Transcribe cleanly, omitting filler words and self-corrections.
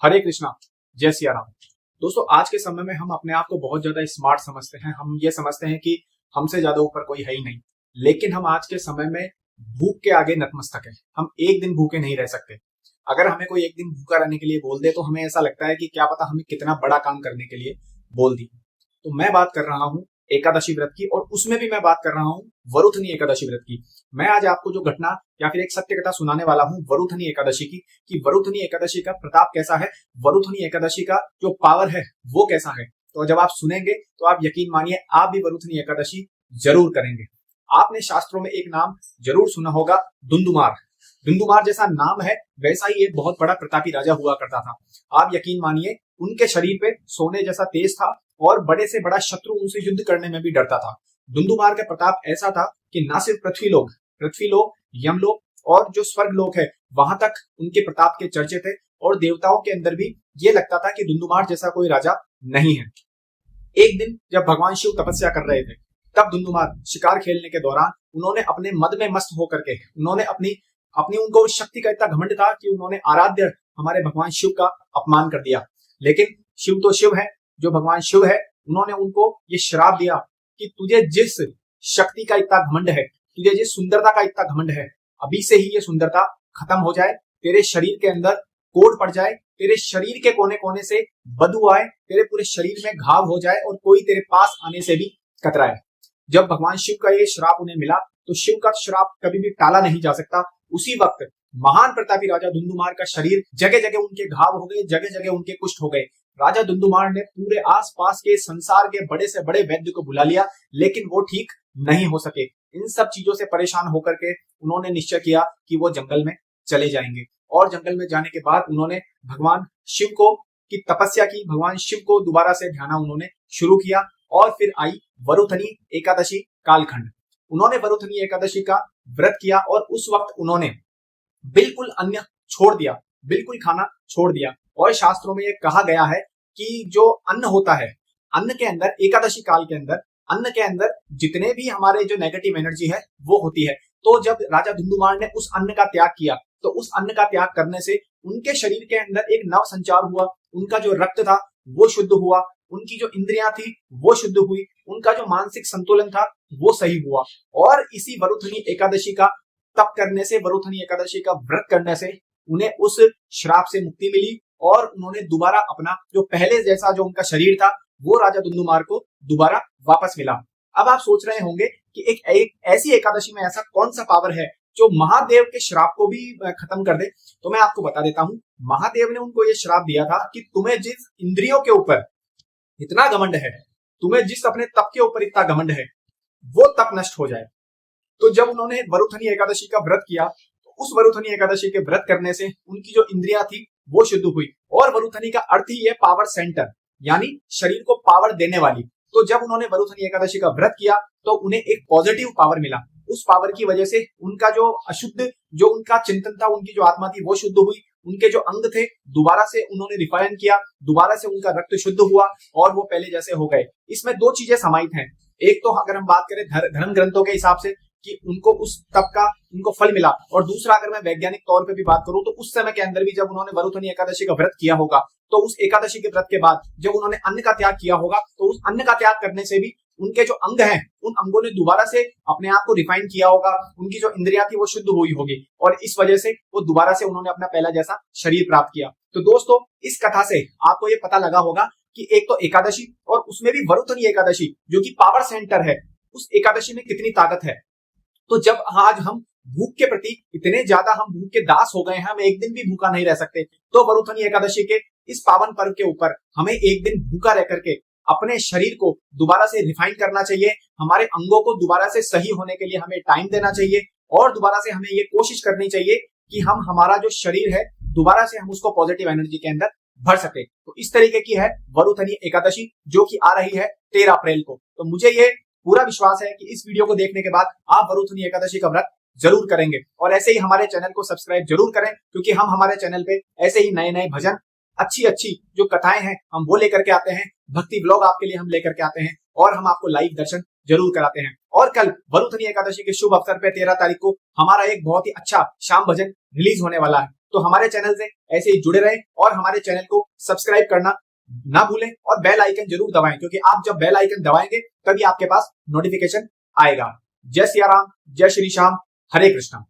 हरे कृष्णा, जय सिया राम। दोस्तों, आज के समय में हम अपने आप को बहुत ज्यादा स्मार्ट समझते हैं। हम ये समझते हैं कि हमसे ज्यादा ऊपर कोई है ही नहीं। लेकिन हम आज के समय में भूख के आगे नतमस्तक हैं। हम एक दिन भूखे नहीं रह सकते। अगर हमें कोई एक दिन भूखा रहने के लिए बोल दे तो हमें ऐसा लगता है कि क्या पता हमें कितना बड़ा काम करने के लिए बोल दी। तो मैं बात कर रहा हूँ एकादशी व्रत की, और उसमें भी मैं बात कर रहा हूँ वरुथनी एकादशी व्रत की। मैं आज आपको जो घटना या फिर एक सत्य कथा सुनाने वाला हूँ वरुथनी एकादशी की, कि वरुथनी एकादशी का प्रताप कैसा है, वरुथनी एकादशी का जो पावर है वो कैसा है। तो जब आप सुनेंगे तो आप यकीन मानिए आप भी वरुथनी एकादशी जरूर करेंगे। आपने शास्त्रों में एक नाम जरूर सुना होगा, दुंदुमार। दुंदुमार जैसा नाम है वैसा ही एक बहुत बड़ा प्रतापी राजा हुआ करता था। आप यकीन मानिए उनके शरीर पे सोने जैसा तेज था और बड़े से बड़ा शत्रु उनसे युद्ध करने में भी डरता था। दुंदुमार का प्रताप ऐसा था कि ना सिर्फ पृथ्वी लोक, यमलोक और जो स्वर्ग लोक है वहां तक उनके प्रताप के चर्चे थे, और देवताओं के अंदर भी ये लगता था कि दुंदुमार जैसा कोई राजा नहीं है। एक दिन जब भगवान शिव तपस्या कर रहे थे, तब दुंदुमार शिकार खेलने के दौरान उन्होंने अपने मद में मस्त होकर के उन्होंने अपनी अपनी उनको शक्ति का इतना घमंड था कि उन्होंने आराध्य हमारे भगवान शिव का अपमान कर दिया। लेकिन शिव तो शिव है, जो भगवान शिव है उन्होंने उनको ये श्राप दिया कि तुझे जिस शक्ति का इतना घमंड है, तुझे जिस सुंदरता का इतना घमंड है, अभी से ही ये सुंदरता खत्म हो जाए, तेरे शरीर के अंदर कोड़ पड़ जाए, तेरे शरीर के कोने कोने से बदबू आए, तेरे पूरे शरीर में घाव हो जाए और कोई तेरे पास आने से भी कतराए। जब भगवान शिव का ये श्राप उन्हें मिला तो शिव का श्राप कभी भी टाला नहीं जा सकता। उसी वक्त महान प्रतापी राजा दुंदुमार का शरीर जगह जगह उनके घाव हो गए, जगह जगह उनके कुष्ठ हो गए। राजा दुंदुमार ने पूरे आसपास के संसार के बड़े से बड़े वैद्य को बुला लिया, लेकिन वो ठीक नहीं हो सके। इन सब चीजों से परेशान होकर के उन्होंने निश्चय किया कि वो जंगल में चले जाएंगे, और जंगल में जाने के बाद उन्होंने भगवान शिव को की तपस्या की, भगवान शिव को दोबारा से ध्यान उन्होंने शुरू किया, और फिर आई वरुथनी एकादशी कालखंड। उन्होंने वरुथनी एकादशी का व्रत किया और उस वक्त उन्होंने बिल्कुल अन्न छोड़ दिया, बिल्कुल खाना छोड़ दिया। और शास्त्रों में यह कहा गया है कि जो अन्न होता है, अन्न के अंदर एकादशी काल के अंदर अन्न के अंदर जितने भी हमारे जो नेगेटिव एनर्जी है वो होती है। तो जब राजा दुंदुमार ने उस अन्न का त्याग किया तो उस अन्न का त्याग करने से उनके शरीर के अंदर एक नव संचार हुआ, उनका जो रक्त था वो शुद्ध हुआ, उनकी जो इंद्रियां थी वो शुद्ध हुई, उनका जो मानसिक संतुलन था वो सही हुआ। और इसी वरुथनी एकादशी का तप करने से, वरुथनी एकादशी का व्रत करने से उन्हें उस श्राप से मुक्ति मिली, और उन्होंने दोबारा अपना जो पहले जैसा जो उनका शरीर था वो राजा दुंदुमार को दोबारा वापस मिला। अब आप सोच रहे होंगे कि एक ऐसी एकादशी में ऐसा कौन सा पावर है जो महादेव के श्राप को भी खत्म कर दे। तो मैं आपको बता देता हूं, महादेव ने उनको ये श्राप दिया था कि तुम्हें जिस इंद्रियों के ऊपर इतना घमंड है, तुम्हें जिस अपने तप के ऊपर इतना घमंड है, वो तप नष्ट हो जाए। तो जब उन्होंने वरुथनी एकादशी का व्रत किया तो उस वरुथनी एकादशी के व्रत करने से उनकी जो इंद्रियां थी वो शुद्ध हुई। और वरुथनी का अर्थ ही है पावर सेंटर, यानी शरीर को पावर देने वाली। तो जब उन्होंने वरुथनी एकादशी का व्रत किया तो उन्हें एक पॉजिटिव पावर मिला। उस पावर की वजह से उनका जो अशुद्ध जो उनका चिंतन था, उनकी जो आत्मा थी वो शुद्ध हुई, उनके जो अंग थे दोबारा से उन्होंने रिफाइन किया, दोबारा से उनका रक्त शुद्ध हुआ और वो पहले जैसे हो गए। इसमें दो चीजें समाहित हैं। एक तो अगर हम बात करें धर्म ग्रंथों के हिसाब से कि उनको उस तप का उनको फल मिला, और दूसरा अगर मैं वैज्ञानिक तौर पे भी बात करूं तो उस समय के अंदर भी जब उन्होंने वरुथनी एकादशी का व्रत किया होगा तो उस एकादशी के व्रत के बाद जब उन्होंने अन्न का त्याग किया होगा तो उस अन्न का त्याग करने से भी उनके जो अंग हैं उन अंगों ने दोबारा से अपने आप को रिफाइन किया होगा, उनकी जो इंद्रियां थी वो शुद्ध हुई होगी, और इस वजह से वो दोबारा से उन्होंने अपना पहला जैसा शरीर प्राप्त किया। तो दोस्तों, इस कथा से आपको ये पता लगा होगा कि एक तो एकादशी, और उसमें भी वरुथनी एकादशी जो कि पावर सेंटर है, उस एकादशी में कितनी ताकत है। तो जब आज हम भूख के प्रति इतने ज्यादा हम भूख के दास हो गए हैं, हम एक दिन भी भूखा नहीं रह सकते, तो वरुथनी एकादशी के इस पावन पर्व के ऊपर हमें एक दिन भूखा रह करके अपने शरीर को दोबारा से रिफाइन करना चाहिए, हमारे अंगों को दोबारा से सही होने के लिए हमें टाइम देना चाहिए, और दोबारा से हमें ये कोशिश करनी चाहिए कि हम हमारा जो शरीर है दोबारा से हम उसको पॉजिटिव एनर्जी के अंदर भर सके। तो इस तरीके की है वरुथनी एकादशी जो कि आ रही है 13 अप्रैल को। तो मुझे ये पूरा विश्वास है कि इस वीडियो को देखने के बाद आप वरुथनी एकादशी का व्रत जरूर करेंगे, और ऐसे ही हमारे चैनल को सब्सक्राइब जरूर करें, क्योंकि हम हमारे चैनल पे ऐसे ही नए नए भजन, अच्छी अच्छी जो कथाएं हैं हम वो लेकर के आते हैं, भक्ति व्लॉग आपके लिए हम लेकर के आते हैं, और हम आपको लाइव दर्शन जरूर कराते हैं। और कल वरुथनी एकादशी के शुभ अवसर पे 13 तारीख को हमारा एक बहुत ही अच्छा शाम भजन रिलीज होने वाला है। तो हमारे चैनल से ऐसे ही जुड़े रहें और हमारे चैनल को सब्सक्राइब करना ना भूलें और बेल आइकन जरूर दबाएं, क्योंकि आप जब बेल आइकन दबाएंगे तभी आपके पास नोटिफिकेशन आएगा। जय सिया राम, जय श्री श्याम, हरे कृष्णा।